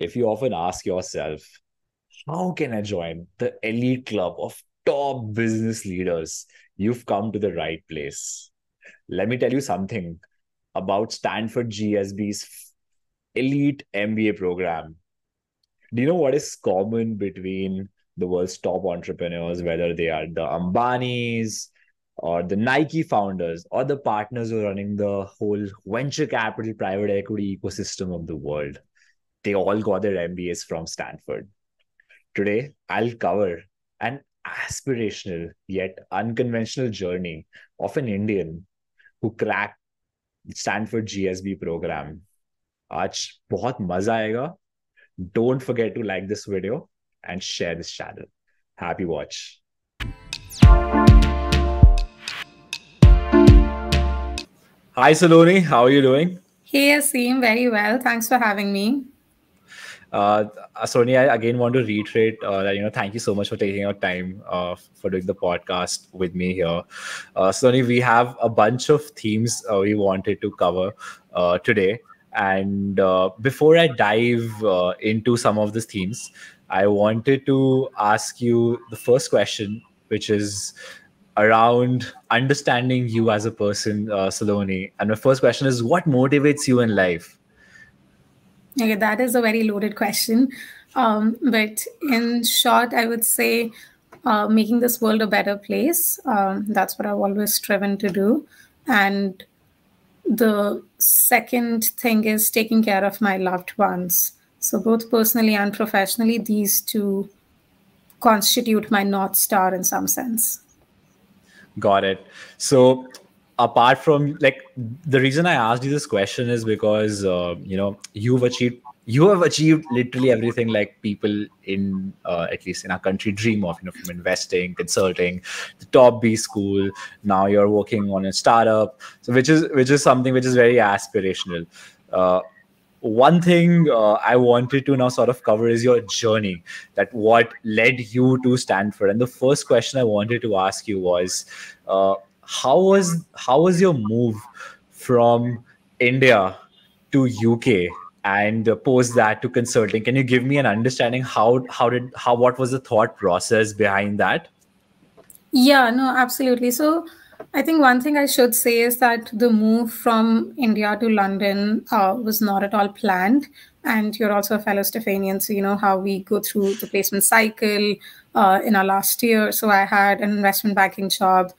if you often ask yourself, how can I join the elite club of top business leaders? You've come to the right place. Let me tell you something about Stanford GSB's elite MBA program. Do you know what is common between the world's top entrepreneurs, whether they are the Ambanis or the Nike founders or the partners who are running the whole venture capital private equity ecosystem of the world? They all got their MBAs from Stanford. Today, I'll cover an aspirational yet unconventional journey of an Indian who cracked Stanford GSB program. आज बहुत मजा आएगा. Don't forget to like this video and share this channel. Happy watch. Hi Saloni, how are you doing? Hey Aseem, very well. Thanks for having me. Saloni, I again want to reiterate that thank you so much for taking your time for doing the podcast with me here. Saloni, we have a bunch of themes we wanted to cover today. And before I dive into some of these themes, I wanted to ask you the first question, which is around understanding you as a person, Saloni. And my first question is, what motivates you in life? Okay, that is a very loaded question. But in short, I would say making this world a better place. That's what I've always striven to do. And the second thing is taking care of my loved ones. So both personally and professionally, these two constitute my North Star in some sense. Got it. So apart from the reason I asked you this question is because you have achieved literally everything like people in at least in our country dream of, from investing, consulting, the top B school. Now you're working on a startup, so which is something which is very aspirational. One thing I wanted to now sort of cover is your journey, that what led you to Stanford. And the first question I wanted to ask you was, how was your move from India to UK and post that to consulting? Can you give me an understanding what was the thought process behind that? Yeah, no, absolutely. So I think one thing I should say is that the move from India to London was not at all planned. And you're also a fellow Stephanian, so you know how we go through the placement cycle in our last year. So I had an investment banking job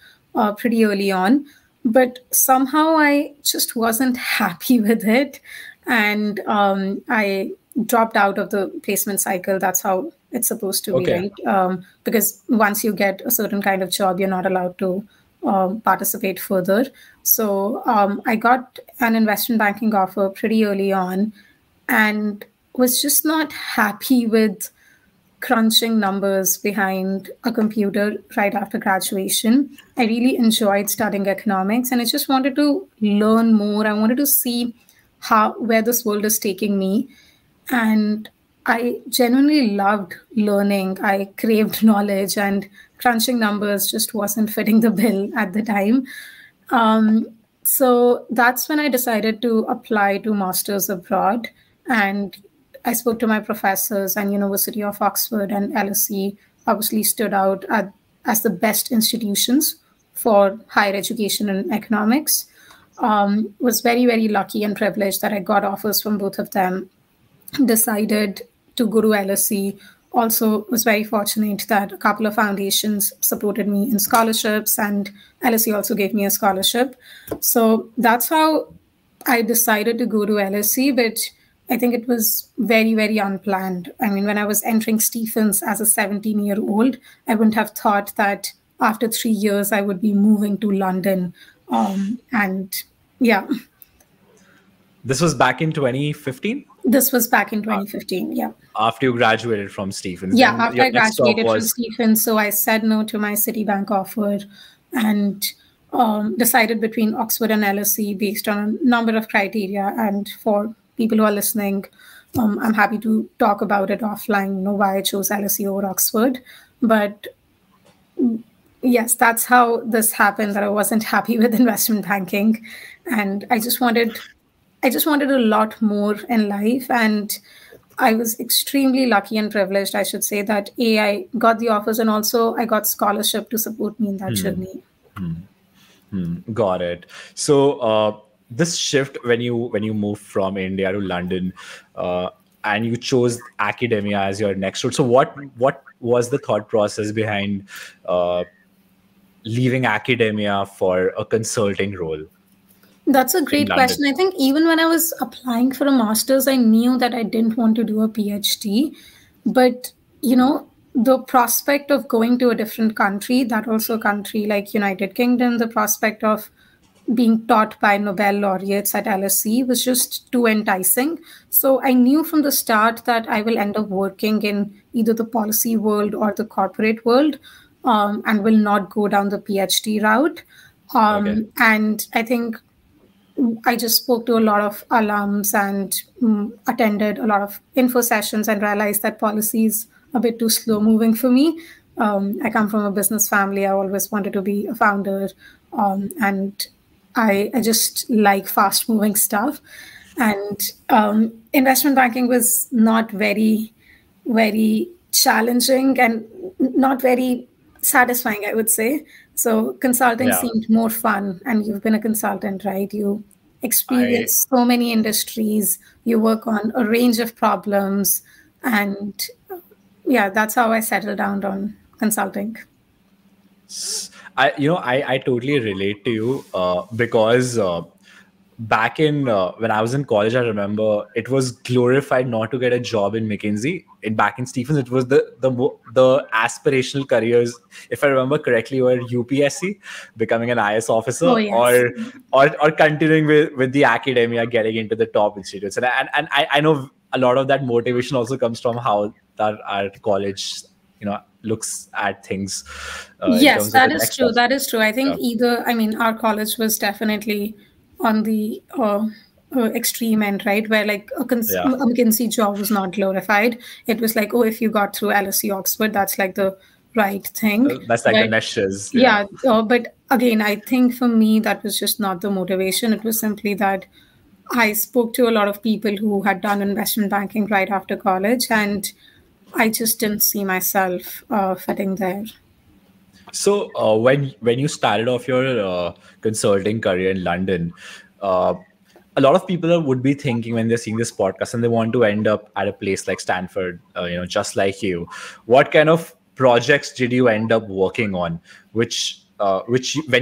pretty early on, but somehow I just wasn't happy with it. And I dropped out of the placement cycle. That's how it's supposed to be, right? Because once you get a certain kind of job, you're not allowed to participate further. So I got an investment banking offer pretty early on and was just not happy with crunching numbers behind a computer right after graduation. I really enjoyed studying economics and I just wanted to learn more. I wanted to see where this world is taking me. And I genuinely loved learning. I craved knowledge, and crunching numbers just wasn't fitting the bill at the time. So that's when I decided to apply to masters abroad. And I spoke to my professors, and University of Oxford and LSE obviously stood out as the best institutions for higher education and economics. Was very, very lucky and privileged that I got offers from both of them. Decided to go to LSE. Also was very fortunate that a couple of foundations supported me in scholarships, and LSE also gave me a scholarship. So that's how I decided to go to LSE, but I think it was very, very unplanned. I mean, when I was entering Stephens as a 17-year-old, I wouldn't have thought that after 3 years, I would be moving to London. And yeah. This was back in 2015? This was back in 2015, yeah. After you graduated from Stephens? Yeah, after I graduated from Stephens. So I said no to my Citibank offer and decided between Oxford and LSE based on a number of criteria. And for people who are listening, I'm happy to talk about it offline, why I chose LSE over Oxford. But yes, that's how this happened, that I wasn't happy with investment banking. And I just wanted a lot more in life. And I was extremely lucky and privileged, I should say, that I got the offers and also I got scholarship to support me in that journey. Got it. So this shift when you moved from India to London, and you chose academia as your next route. So what was the thought process behind uh, leaving academia for a consulting role That's a in great London? question. I think even when I was applying for a master's, I knew that I didn't want to do a PhD. But, the prospect of going to a different country, that also a country like United Kingdom, the prospect of being taught by Nobel laureates at LSE was just too enticing. So I knew from the start that I will end up working in either the policy world or the corporate world, and will not go down the PhD route. Okay. And I think I just spoke to a lot of alums and attended a lot of info sessions and realized that policy is a bit too slow moving for me. I come from a business family. I always wanted to be a founder, and I just like fast moving stuff. And investment banking was not very, very challenging and not very satisfying, I would say. So consulting Yeah. seemed more fun. And you've been a consultant, right? You I experience so many industries, you work on a range of problems. And yeah, that's how I settled down on consulting. I totally relate to you because back in when I was in college, I remember it was glorified not to get a job in McKinsey. In back in Stephens, it was the aspirational careers. If I remember correctly, were UPSC, becoming an IS officer, Oh, yes. or continuing with the academia, getting into the top institutes. And I know a lot of that motivation also comes from how that our college looks at things in Yes, terms of the that is next true. stuff. That is true. I think Yeah. either, I mean, our college was definitely on the extreme end, right? Where like a Yeah. McKinsey job was not glorified. It was like, oh, if you got through LSE Oxford, that's like the right thing. That's like the But meshes. Yeah. yeah, but again, I think for me, that was just not the motivation. It was simply that I spoke to a lot of people who had done investment banking right after college, and I just didn't see myself fitting there. So when you started off your consulting career in London, uh, a lot of people would be thinking when they're seeing this podcast and they want to end up at a place like Stanford, just like you. What kind of projects did you end up working on? When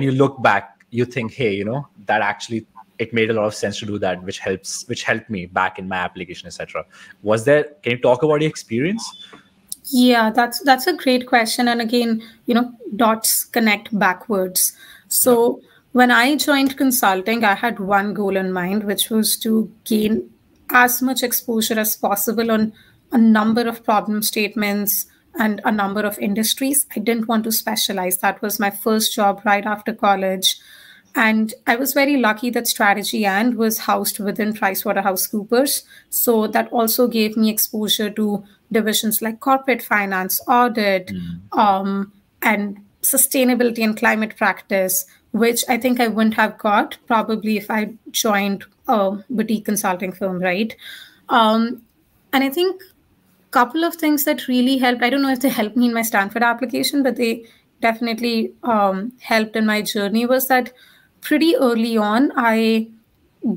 you look back, you think, hey, that actually it made a lot of sense to do that, which helped me back in my application, etc. Was there? Can you talk about your experience? Yeah, that's a great question. And again, dots connect backwards. Yeah. So when I joined consulting, I had one goal in mind, which was to gain as much exposure as possible on a number of problem statements and a number of industries. I didn't want to specialize. That was my first job right after college. And I was very lucky that Strategy and was housed within PricewaterhouseCoopers. So that also gave me exposure to divisions like corporate finance, audit, and sustainability and climate practice, which I think I wouldn't have got probably if I joined a boutique consulting firm, right? And I think couple of things that really helped. I don't know if they helped me in my Stanford application, but they definitely helped in my journey. Was that pretty early on, I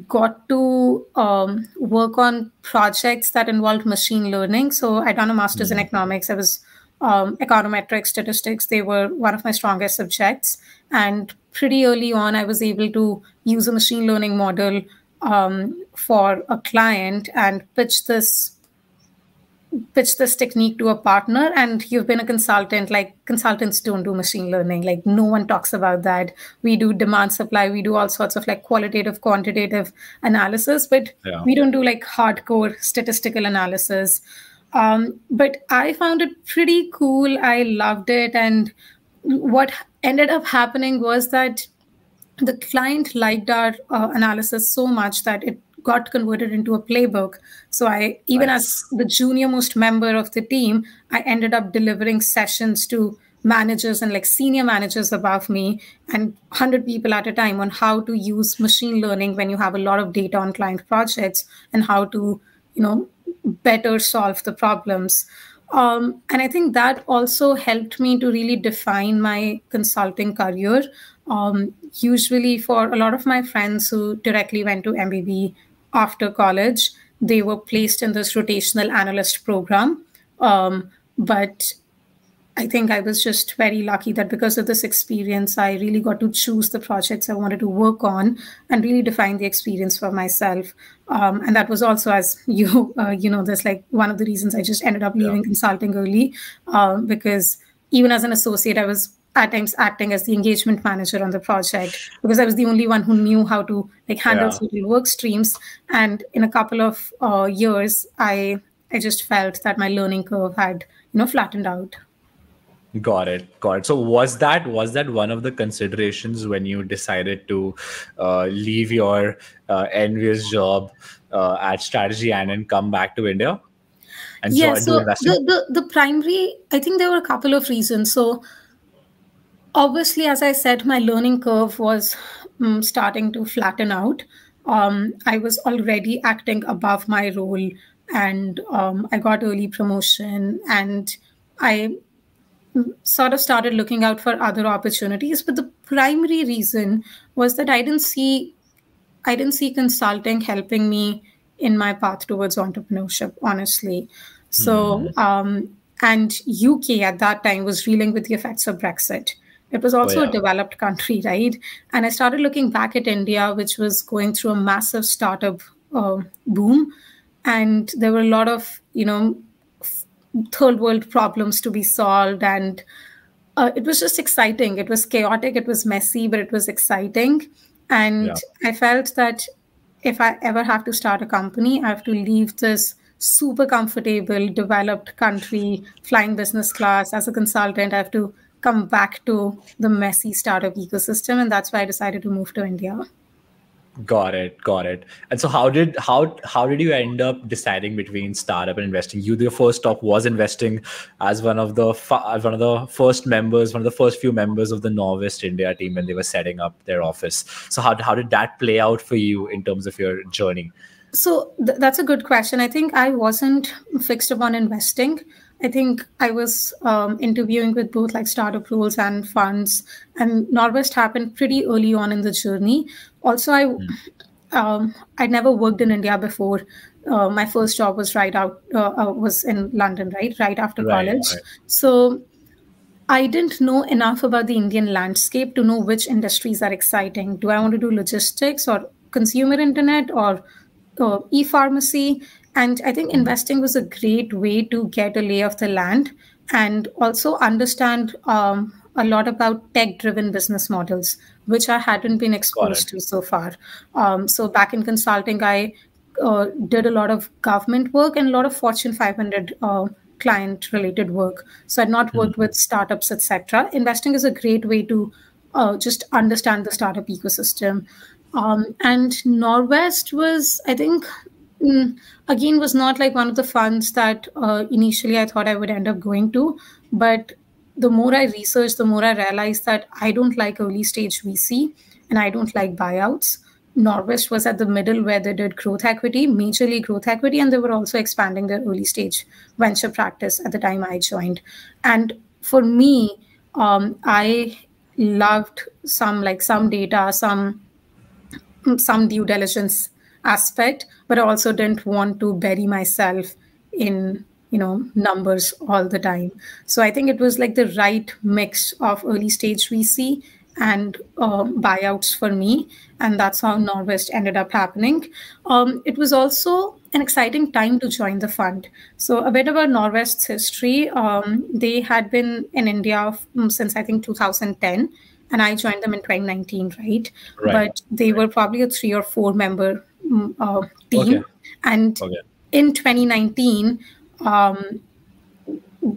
got to work on projects that involved machine learning. So I'd done a master's in economics. I was econometrics, statistics. They were one of my strongest subjects. And pretty early on, I was able to use a machine learning model for a client and pitch this technique to a partner. And you've been a consultant, like consultants don't do machine learning, like no one talks about that. We do demand supply, we do all sorts of like qualitative quantitative analysis, but Yeah. we don't do like hardcore statistical analysis. But I found it pretty cool, I loved it. And what ended up happening was that the client liked our analysis so much that it got converted into a playbook. So I, even as Nice. the junior most member of the team, I ended up delivering sessions to managers and like senior managers above me and 100 people at a time on how to use machine learning when you have a lot of data on client projects, and how to, you know, better solve the problems. And I think that also helped me to really define my consulting career. Usually, for a lot of my friends who directly went to MBB after college, they were placed in this rotational analyst program. But I think I was just very lucky that because of this experience, I really got to choose the projects I wanted to work on and really define the experience for myself. And that was also, as that's like one of the reasons I just ended up Yeah. leaving consulting early, because even as an associate, I was at times acting as the engagement manager on the project because I was the only one who knew how to like handle Yeah. certain work streams. And in a couple of years, I just felt that my learning curve had flattened out. Got it. Got it. So was that one of the considerations when you decided to leave your envious job at strategy and then come back to India and Yeah, do so investing? the primary, I think there were a couple of reasons. So obviously, as I said, my learning curve was starting to flatten out. I was already acting above my role, and I got early promotion, and I sort of started looking out for other opportunities. But the primary reason was that I didn't see consulting helping me in my path towards entrepreneurship, honestly. So, and UK at that time was reeling with the effects of Brexit. It was Oh also a yeah. developed country, right? And I started looking back at India, which was going through a massive startup boom. And there were a lot of, third world problems to be solved. And it was just exciting. It was chaotic, it was messy, but it was exciting. Yeah. And I felt that if I ever have to start a company, I have to leave this super comfortable, developed country, flying business class as a consultant. I have to come back to the messy startup ecosystem. And that's why I decided to move to India. Got it. Got it. And so how did you end up deciding between startup and investing? Your first stop was investing as one of the first members, one of the first few members of the Norwest India team when they were setting up their office. So how did that play out for you in terms of your journey? So that's a good question. I think I wasn't fixed upon investing. I think I was interviewing with both like startup roles and funds, and Norwest happened pretty early on in the journey. Also, I'd never worked in India before. My first job was was in London, right after Right. college. Right. So I didn't know enough about the Indian landscape to know which industries are exciting. Do I want to do logistics or consumer internet or e-pharmacy? And I think investing was a great way to get a lay of the land and also understand a lot about tech-driven business models, which I hadn't been Got it. exposed to so far. So back in consulting, I did a lot of government work and a lot of Fortune 500 client related work. So I'd not worked with startups, etc. Investing is a great way to just understand the startup ecosystem. And Norwest was, I think, again, was not like one of the funds that initially I thought I would end up going to. But the more I researched, the more I realized that I don't like early stage VC and I don't like buyouts. Norwest was at the middle where they did growth equity, majorly growth equity, and they were also expanding their early stage venture practice at the time I joined. And for me, I loved some data, some due diligence aspect, but I also didn't want to bury myself in numbers all the time. So I think it was like the right mix of early stage VC and buyouts for me, and that's how Norwest ended up happening. It was also an exciting time to join the fund. So a bit about Norwest's history. They had been in India since I think 2010, and I joined them in 2019, right? Right. But they were probably a 3 or 4 member Okay. team. And Okay. in 2019,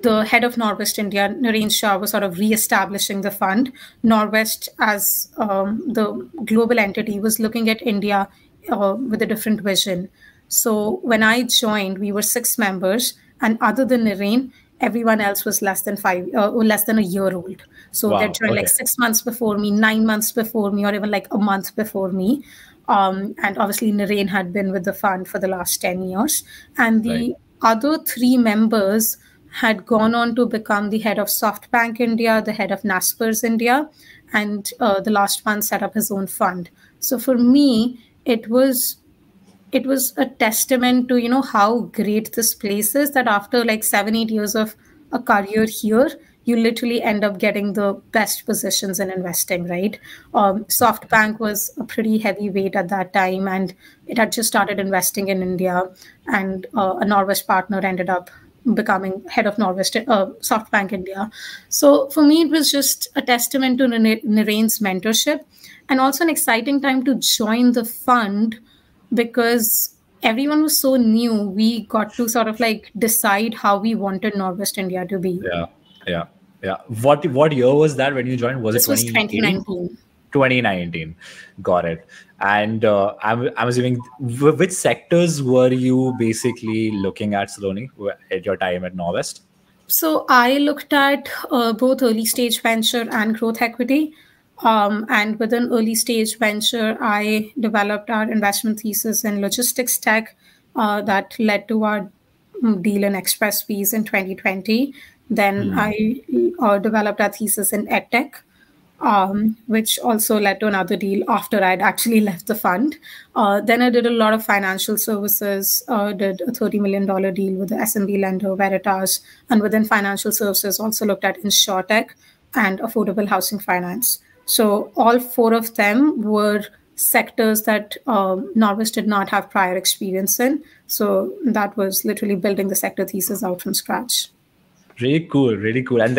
the head of Norwest India, Naren Shah, was sort of re-establishing the fund. Norwest, as the global entity, was looking at India with a different vision. So when I joined, we were 6 members, and other than Naren, everyone else was less than a year old. So they Wow. joined like Okay. 6 months before me, 9 months before me, or even like a month before me. And obviously, Naren had been with the fund for the last 10 years. And Right. the other three members had gone on to become the head of SoftBank India, the head of Naspers India, and the last one set up his own fund. So for me, it was a testament to how great this place is, that after like 7-8 years of a career here, you literally end up getting the best positions in investing, right? SoftBank was a pretty heavy weight at that time, and it had just started investing in India, and a Norwest partner ended up becoming head of Norwest, SoftBank India. So for me, it was just a testament to Narain's mentorship, and also an exciting time to join the fund, because everyone was so new. We got to sort of like decide how we wanted Northwest India to be. Yeah. Yeah. Yeah. What year was that when you joined? Was it This was 2018? 2019. 2019. Got it. And I'm assuming which sectors were you basically looking at, Saloni, at your time at Norwest? So I looked at both early stage venture and growth equity. And within early stage venture, I developed our investment thesis in logistics tech that led to our deal in express fees in 2020. Then I developed our thesis in edtech, which also led to another deal after I'd actually left the fund. Then I did a lot of financial services, did a $30 million deal with the SMB lender, Veritas, and within financial services also looked at InsurTech and affordable housing finance. So all four of them were sectors that Norwest did not have prior experience in. So that was literally building the sector thesis out from scratch. Really cool, really cool. And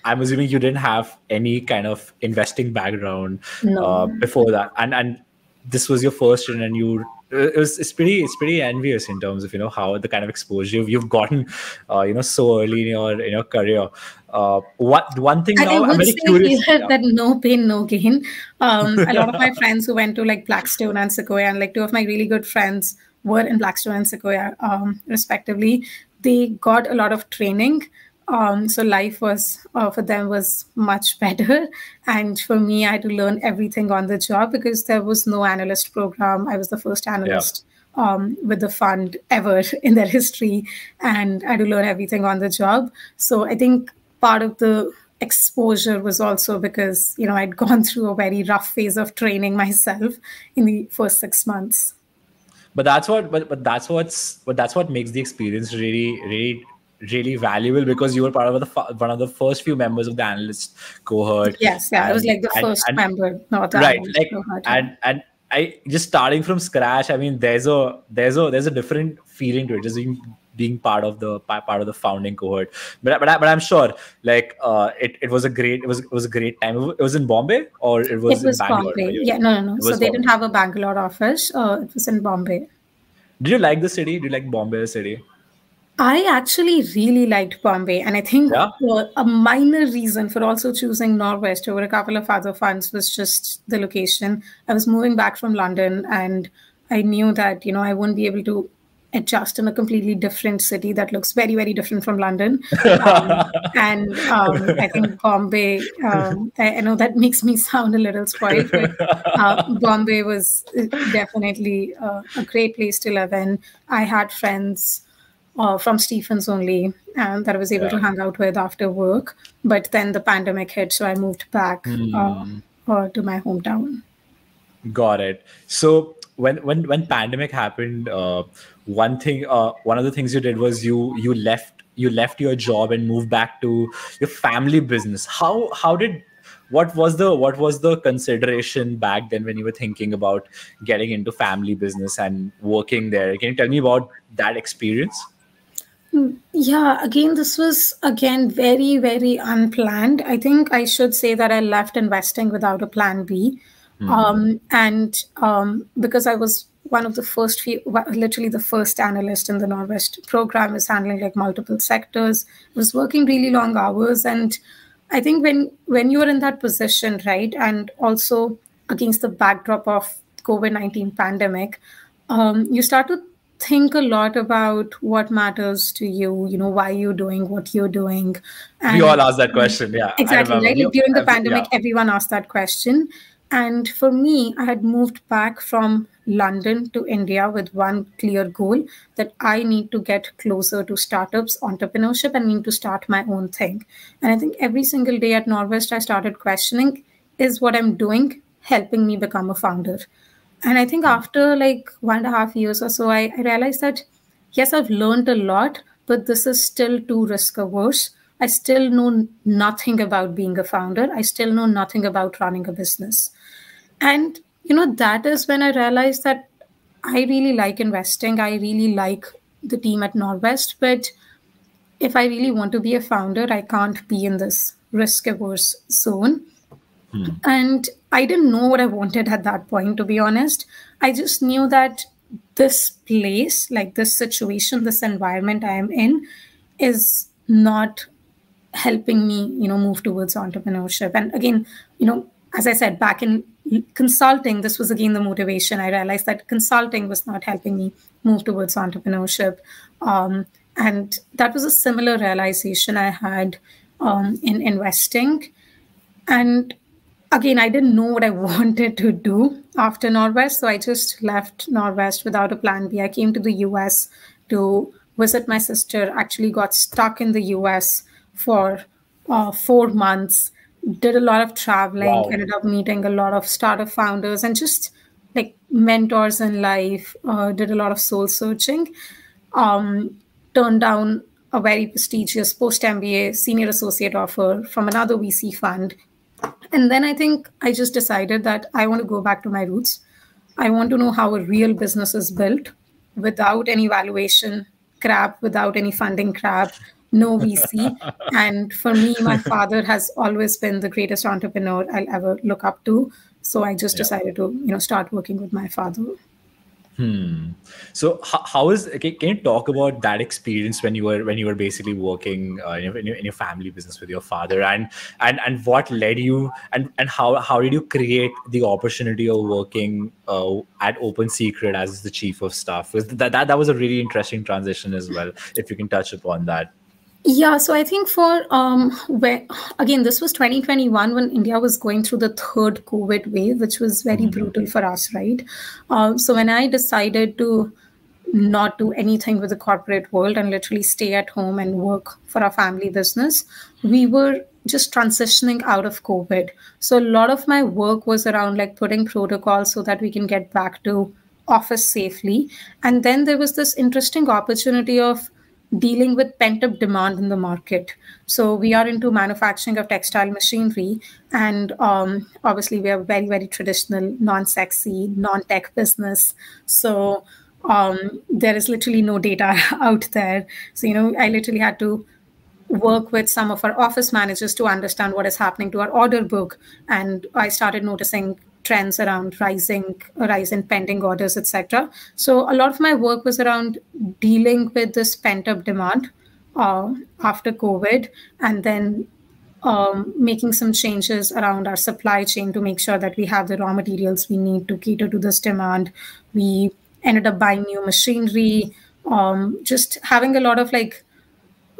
I'm assuming you didn't have any kind of investing background No. before that, and this was your first, and you it's pretty envious in terms of how the kind of exposure you've gotten so early in your career. What one thing I now I'm would very say curious. here Yeah. that no pain, no gain. A lot of my friends who went to like Blackstone and Sequoia, and like two of my really good friends were in Blackstone and Sequoia, respectively. They got a lot of training. So life was for them was much better, and for me, I had to learn everything on the job because there was no analyst program. I was the first Yeah. analyst with the fund ever in their history, and I had to learn everything on the job. So I think part of the exposure was also because I'd gone through a very rough phase of training myself in the first 6 months. But that's what makes the experience really valuable, because you were part of one of the first few members of the analyst cohort. Yes, yeah, I was like the first And member, not the right, analyst like, cohort, yeah. and I just starting from scratch. I mean, there's a different feeling to it, just being part of the founding cohort. But I'm sure, like, it was a great, it was a great time. It was in Bombay, or it It was in was Bangalore where Bombay. you were Yeah, living? no. It So was they didn't Bombay. have a Bangalore office. It was in Bombay. Did you like the city? Did you like Bombay, the city? I actually really liked Bombay, and I think Yeah. a minor reason for also choosing Norwest over a couple of other funds was just the location. I was moving back from London, and I knew that I wouldn't be able to adjust in a completely different city that looks very, very different from London. And I think Bombay. I know that makes me sound a little spoiled, but Bombay was definitely a great place to live in. I had friends from Stephens only, and that I was able to Yeah. hang out with after work. But then the pandemic hit, so I moved back to my hometown. Got it. So when pandemic happened, one of the things you did was you left your job and moved back to your family business. How did what was the consideration back then when you were thinking about getting into family business and working there? Can you tell me about that experience? Yeah, again, this was again very, very unplanned. I think I should say that I left investing without a plan B. And because I was one of the first few, literally the first analyst in the Norwest program, is handling like multiple sectors, was working really long hours. And I think when you are in that position, right, and also against the backdrop of COVID-19 pandemic, you start to think a lot about what matters to you, why you're doing what you're doing. We And all asked that question. Yeah, I exactly, remember. right? Like during the Yeah. pandemic, everyone asked that question. And for me, I had moved back from London to India with one clear goal, that I need to get closer to startups, entrepreneurship, and need to start my own thing. And I think every single day at Norwest, I started questioning, is what I'm doing helping me become a founder? And I think after like 1.5 years or so, I realized that yes, I've learned a lot, but this is still too risk averse. I still know nothing about being a founder. I still know nothing about running a business. And, that is when I realized that I really like investing. I really like the team at Norwest. But if I really want to be a founder, I can't be in this risk averse zone. And I didn't know what I wanted at that point, to be honest. I just knew that this place, like this situation, this environment I am in, is not helping me, move towards entrepreneurship. And again, as I said, back in consulting, this was again the motivation. I realized that consulting was not helping me move towards entrepreneurship. And that was a similar realization I had in investing. And again, I didn't know what I wanted to do after Norwest. So I just left Norwest without a plan B. I came to the US to visit my sister, actually got stuck in the US for 4 months, did a lot of traveling, Wow. ended up meeting a lot of startup founders and just like mentors in life, did a lot of soul searching, turned down a very prestigious post MBA senior associate offer from another VC fund. And then I think I just decided that I want to go back to my roots. I want to know how a real business is built without any valuation crap, without any funding crap, no VC. And for me, my father has always been the greatest entrepreneur I'll ever look up to. So I just Yeah. decided to, start working with my father. So how is can you talk about that experience when you were basically working in your family business with your father, and what led you, and how did you create the opportunity of working at OpenSecret as the chief of staff? Because that was a really interesting transition as well. If you can touch upon that. Yeah, so I think for where again, this was 2021 when India was going through the third COVID wave, which was very brutal for us, right? So when I decided to not do anything with the corporate world and literally stay at home and work for our family business, we were just transitioning out of COVID. So a lot of my work was around like putting protocols so that we can get back to office safely. And then there was this interesting opportunity of dealing with pent up demand in the market. So we are into manufacturing of textile machinery, and obviously we are very, very traditional, non-sexy, non-tech business. So there is literally no data out there. So I literally had to work with some of our office managers to understand what is happening to our order book, and I started noticing trends around rise in pending orders, etc. So a lot of my work was around dealing with this pent up demand after COVID, and then making some changes around our supply chain to make sure that we have the raw materials we need to cater to this demand. We ended up buying new machinery, just having a lot of like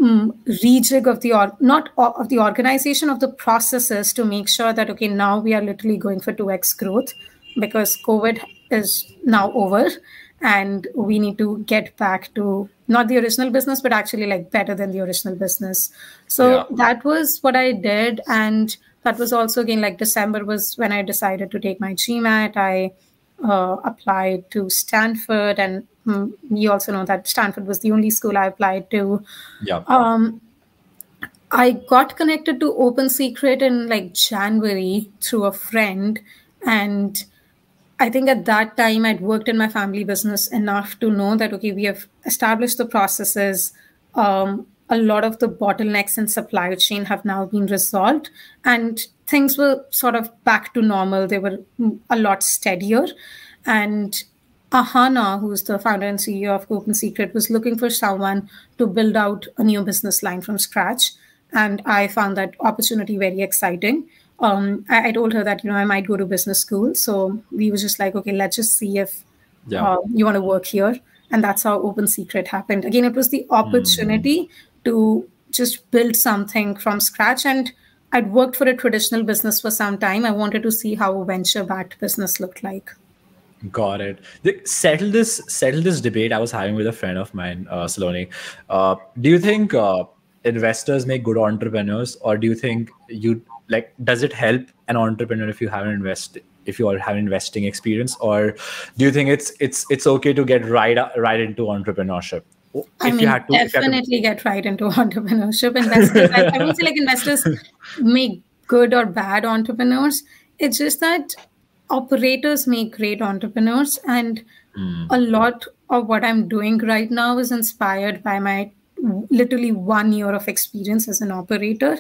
rejig of the not of the organization of the processes to make sure that okay, now we are literally going for 2x growth because COVID is now over and we need to get back to not the original business but actually like better than the original business. Yeah. So that was what I did. And that was also again like December was when I decided to take my GMAT. I applied to Stanford, and you also know that Stanford was the only school I applied to. Yeah. I got connected to OpenSecret in like January through a friend. And I think at that time I'd worked in my family business enough to know that, okay, we have established the processes. A lot of the bottlenecks in supply chain have now been resolved and things were sort of back to normal. They were a lot steadier. And Ahana, who's the founder and CEO of OpenSecret, was looking for someone to build out a new business line from scratch. And I found that opportunity very exciting. I told her that, I might go to business school. So we were just like, okay, let's just see if Yeah. you want to work here. And that's how OpenSecret happened. Again, it was the opportunity to just build something from scratch. And I'd worked for a traditional business for some time. I wanted to see how a venture-backed business looked like. Got it. Settle this debate I was having with a friend of mine, Saloni. Do you think investors make good entrepreneurs, or do you think you like? Does it help an entrepreneur if you have an if you all have investing experience, or do you think it's okay to get right into entrepreneurship? I If you mean, had to, if you had to, definitely get right into entrepreneurship. Investors, I won't say like investors make good or bad entrepreneurs. It's just that operators make great entrepreneurs. And a lot of what I'm doing right now is inspired by my literally 1 year of experience as an operator.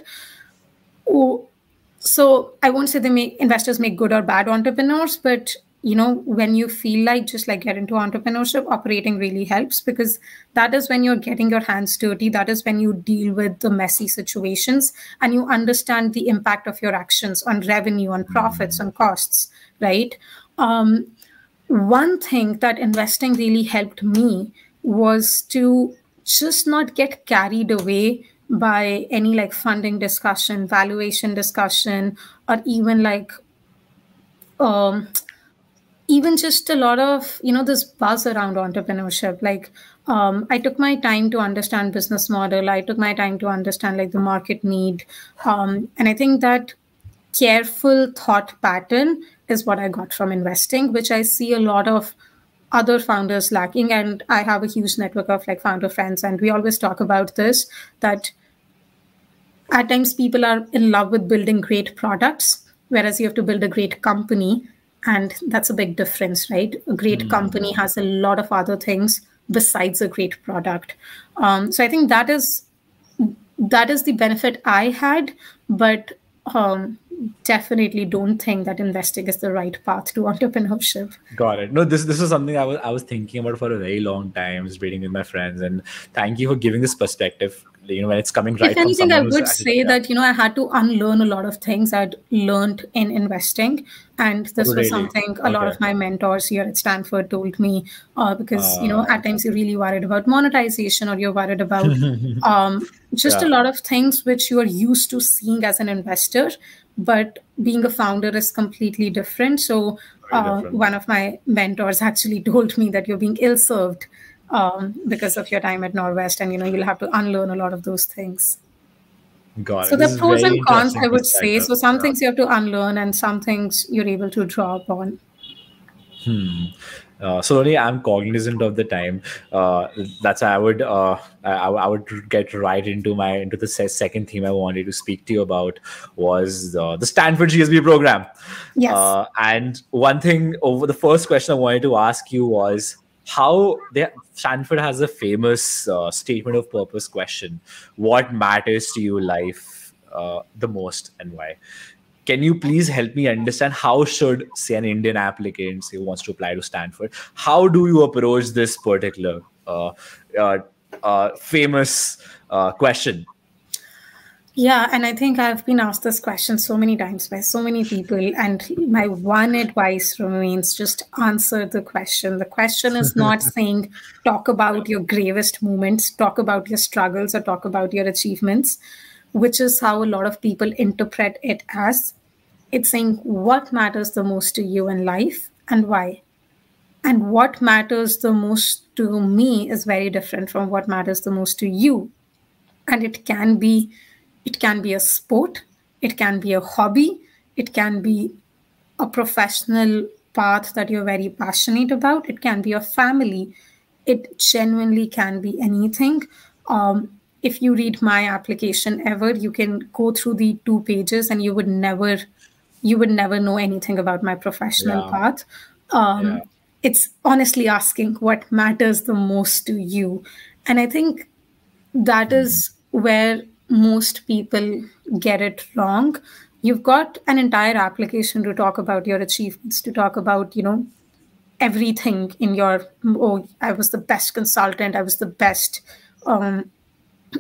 Oh, so I won't say investors make good or bad entrepreneurs, but when you feel like just like get into entrepreneurship, operating really helps, because that is when you're getting your hands dirty. That is when you deal with the messy situations and you understand the impact of your actions on revenue, on profits, on costs, right? One thing that investing really helped me was to just not get carried away by any like funding discussion, valuation discussion, or even like um, even just a lot of this buzz around entrepreneurship. Like I took my time to understand business model. I took my time to understand like the market need, and I think that careful thought pattern is what I got from investing, which I see a lot of other founders lacking. And I have a huge network of like founder friends, and we always talk about this, that at times people are in love with building great products, whereas you have to build a great company. And that's a big difference, right? A great company has a lot of other things besides a great product. So I think that is the benefit I had, but definitely don't think that investing is the right path to entrepreneurship. got it. No, this is something I was thinking about for a very long time. I was reading with my friends, and thank you for giving this perspective. When it's coming If right from anything, I someone who's would actually, say yeah. that, I had to unlearn a lot of things I'd learned in investing. And Oh, this was really? something a lot Okay. of my mentors here at Stanford told me, because, at times you're really worried about monetization, or you're worried about just a Yeah, lot of things which you are used to seeing as an investor. But being a founder is completely different. So very different. one of my mentors actually told me that you're being ill-served because of your time at Norwest, and you'll have to unlearn a lot of those things. Got So it. This the is pros very and cons, interesting I would say. perspective. So some Yeah. things you have to unlearn, and some things you're able to draw upon. So only I'm cognizant of the time. That's why I would get right into the second theme I wanted to speak to you about was the Stanford GSB program. Yes. And one thing over the first question I wanted to ask you was Stanford has a famous statement of purpose question. What matters to you life the most, and why? Can you please help me understand how should, say, an Indian applicant, say, who wants to apply to Stanford, how do you approach this particular uh, famous question? Yeah, and I think I've been asked this question so many times by so many people. And my one advice remains, just answer the question. The question is not saying talk about your gravest moments, talk about your struggles, or talk about your achievements, which is how a lot of people interpret it as. It's saying what matters the most to you in life and why. And what matters the most to me is very different from what matters the most to you. And it can be a sport, it can be a hobby, it can be a professional path that you're very passionate about, it can be a family, it genuinely can be anything. If you read my application ever, you can go through the 2 pages and you would never know anything about my professional Yeah, path. yeah, It's honestly asking what matters the most to you. And I think that is where most people get it wrong. You've got an entire application to talk about your achievements, to talk about, everything in your, oh, I was the best consultant, I was the best um,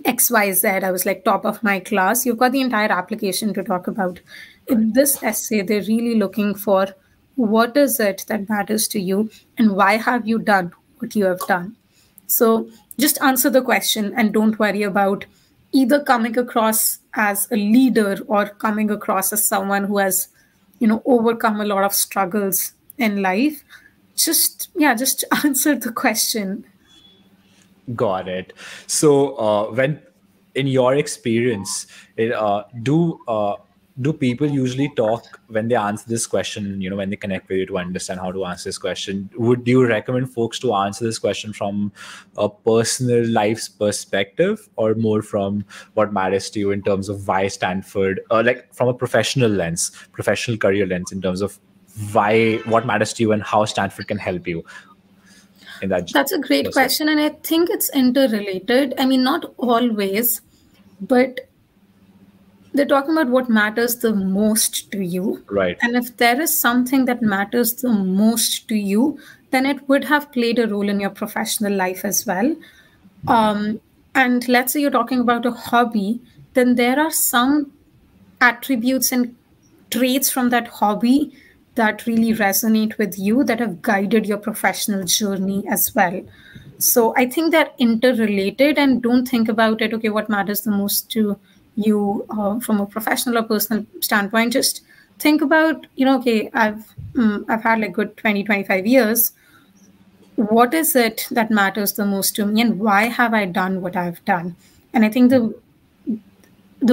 XYZ, I was like top of my class. You've got the entire application to talk about. right. In this essay, they're really looking for what is it that matters to you and why have you done what you have done. So just answer the question and don't worry about either coming across as a leader or coming across as someone who has, overcome a lot of struggles in life. Just answer the question. Got it. So, when in your experience, do people usually talk when they answer this question? When they connect with you to understand how to answer this question, would you recommend folks to answer this question from a personal life's perspective, or more from what matters to you in terms of why Stanford, like from a professional lens, professional career lens, in terms of what matters to you and how Stanford can help you in that That's a great process? question, and I think it's interrelated. I mean, not always, but they're talking about what matters the most to you. Right. And if there is something that matters the most to you, then it would have played a role in your professional life as well. And let's say you're talking about a hobby, then there are some attributes and traits from that hobby that really resonate with you that have guided your professional journey as well. So I think they're interrelated, and don't think about it, okay, what matters the most to you from a professional or personal standpoint. Just think about, okay, I've had like good 20-25 years. What is it that matters the most to me, and why have I done what I've done? And I think the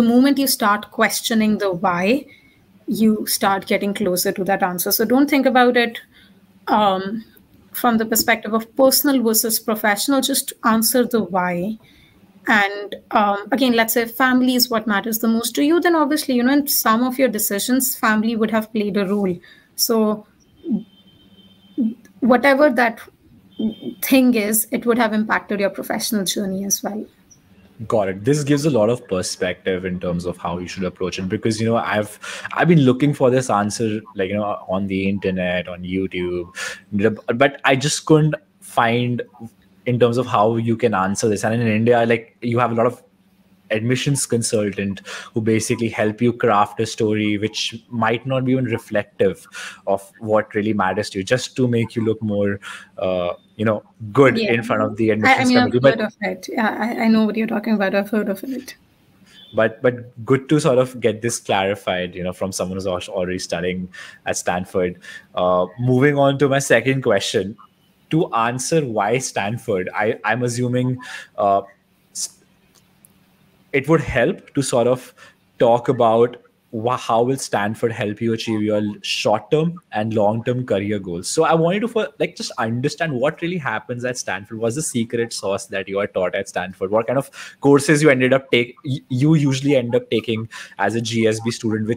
moment you start questioning the why, you start getting closer to that answer. So don't think about it from the perspective of personal versus professional. Just answer the why. And again, let's say family is what matters the most to you, then obviously, in some of your decisions, family would have played a role. So whatever that thing is, it would have impacted your professional journey as well. Got it. This gives a lot of perspective in terms of how you should approach it, because I've been looking for this answer, like on the internet, on YouTube, but I just couldn't find in terms of how you can answer this. And in India, like, you have a lot of admissions consultant who basically help you craft a story which might not be even reflective of what really matters to you, just to make you look more good Yeah. in front of the I admissions mean, I've committee. heard of it. Yeah, I know what you're talking about. I've heard of it. But good to sort of get this clarified, from someone who's already studying at Stanford. Moving on to my second question, to answer why Stanford, I'm assuming it would help to sort of talk about how will Stanford help you achieve your short-term and long-term career goals. So I wanted to just understand what really happens at Stanford. What's the secret sauce that you are taught at Stanford? What kind of courses you you usually end up taking as a GSB student,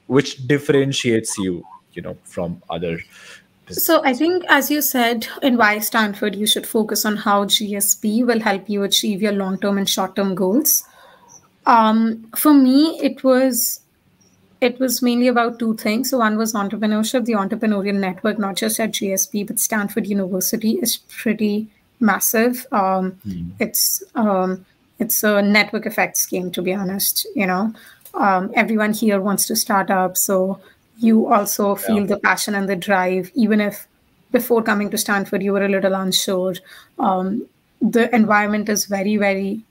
which differentiates you, from other So I businesses? think, as you said, in why Stanford, you should focus on how GSP will help you achieve your long-term and short-term goals. For me, it was mainly about two things. So one was entrepreneurship. The entrepreneurial network, not just at GSP, but Stanford University, is pretty massive. It's a network effects game, to be honest. Everyone here wants to start up. So you also Yeah. feel the passion and the drive, even if before coming to Stanford, you were a little unsure. The environment is very, very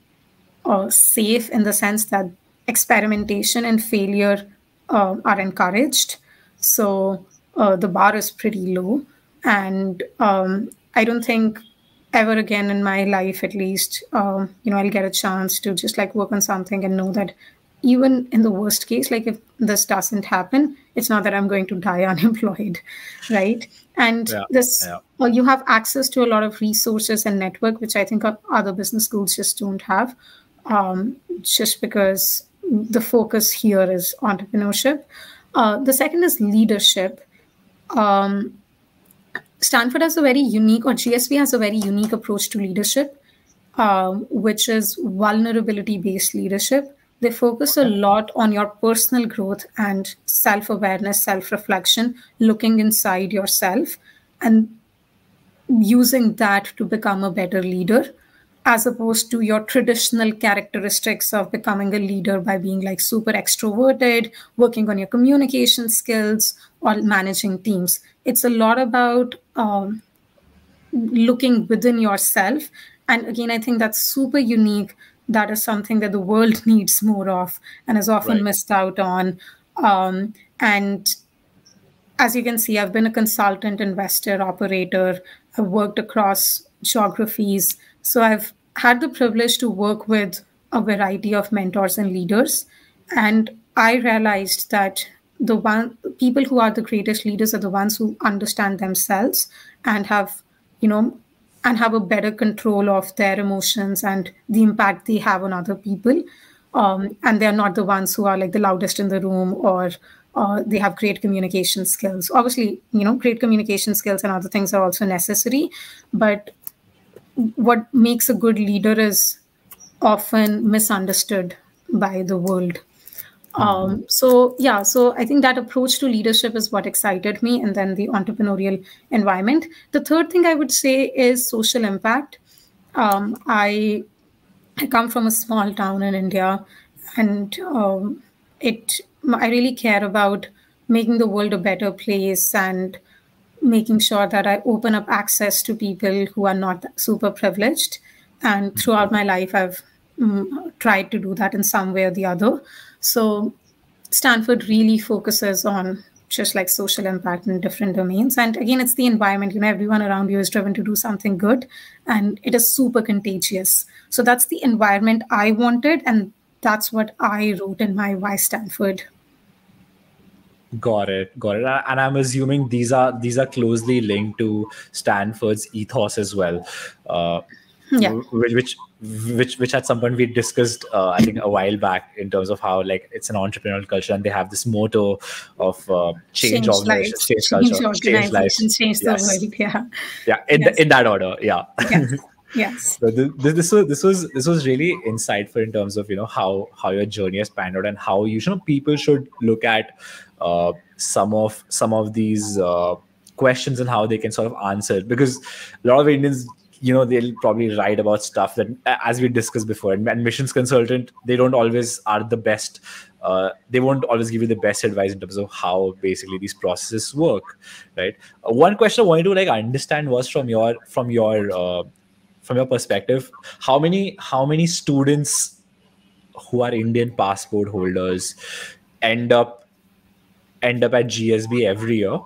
safe in the sense that experimentation and failure are encouraged. So the bar is pretty low. And I don't think ever again in my life, at least, I'll get a chance to just like work on something and know that even in the worst case, like if this doesn't happen, it's not that I'm going to die unemployed, right? And Yeah. this, Yeah. you have access to a lot of resources and network, which I think other business schools just don't have, just because the focus here is entrepreneurship. The second is leadership. Stanford has a very unique, or GSB has a very unique approach to leadership, which is vulnerability based leadership. They focus a Okay. lot on your personal growth and self awareness, self reflection, looking inside yourself and using that to become a better leader, as opposed to your traditional characteristics of becoming a leader by being like super extroverted, working on your communication skills, or managing teams. It's a lot about looking within yourself. And again, I think that's super unique that is something that the world needs more of and is often Right. missed out on. And as you can see, I've been a consultant, investor, operator. I've worked across geographies. So I've had the privilege to work with a variety of mentors and leaders. And I realized that the one people who are the greatest leaders are the ones who understand themselves and have, you know, and have a better control of their emotions and the impact they have on other people. And they're not the ones who are like the loudest in the room, or they have great communication skills. Obviously, great communication skills and other things are also necessary. But what makes a good leader is often misunderstood by the world. So I think that approach to leadership is what excited me, and then the entrepreneurial environment. The third thing I would say is social impact. I come from a small town in India, and it I really care about making the world a better place and making sure that I open up access to people who are not super privileged. And throughout my life, I've tried to do that in some way or the other. So Stanford really focuses on just like social impact in different domains. And again, it's the environment. Everyone around you is driven to do something good, and it is super contagious. So that's the environment I wanted, and that's what I wrote in my Why Stanford. Got it. And I'm assuming these are closely linked to Stanford's ethos as well, Yeah. which at some point we discussed, I think a while back, in terms of how like it's an entrepreneurial culture, and they have this motto of change Change organization, lives, change culture, change change lives. organizations, change the world. Yes. Yeah. Yeah. Yes. In that order. Yeah. Yes. Yes. So this was really insightful in terms of how your journey has panned out, and how people should look at some of these questions, and how they can sort of answer it. Because a lot of Indians, they'll probably write about stuff that, as we discussed before, and missions consultant, they don't always are the best. They won't always give you the best advice in terms of how basically these processes work, right? One question I wanted to like understand was from your perspective, how many students who are Indian passport holders end up at GSB every year,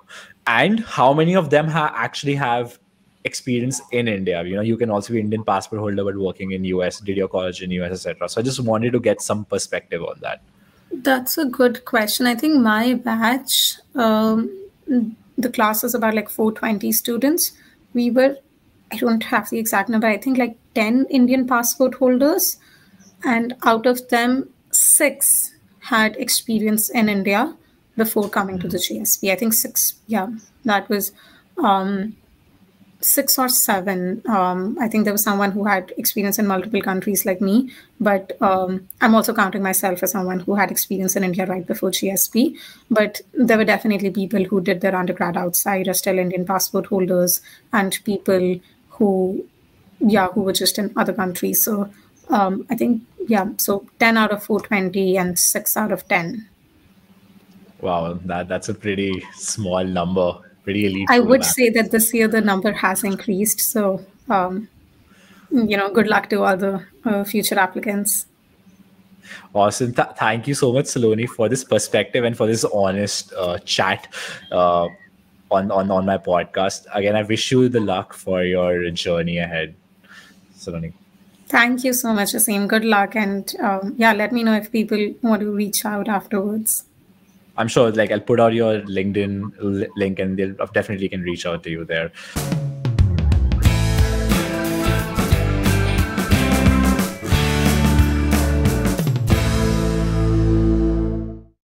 and how many of them actually have experience in India? You can also be Indian passport holder but working in US, did your college in US, etc. So I just wanted to get some perspective on that. That's a good question. I think my batch, the class is about like 420 students. We were, I don't have the exact number, I think like 10 Indian passport holders. And out of them, 6 had experience in India before coming to the GSB. I think 6, yeah, that was 6 or 7. I think there was someone who had experience in multiple countries like me, but I'm also counting myself as someone who had experience in India right before GSP. But there were definitely people who did their undergrad outside, are still Indian passport holders, and people who, who were just in other countries. So I think, so 10 out of 420 and 6 out of 10. Wow, that's a pretty small number. Pretty elite. I would say that this year the number has increased. So, good luck to all the future applicants. Awesome. Thank you so much, Saloni, for this perspective and for this honest chat on my podcast. Again, I wish you the luck for your journey ahead, Saloni. Thank you so much, Aseem. Good luck. And let me know if people want to reach out afterwards. I'm sure, like, I'll put out your LinkedIn link, and they'll definitely can reach out to you there.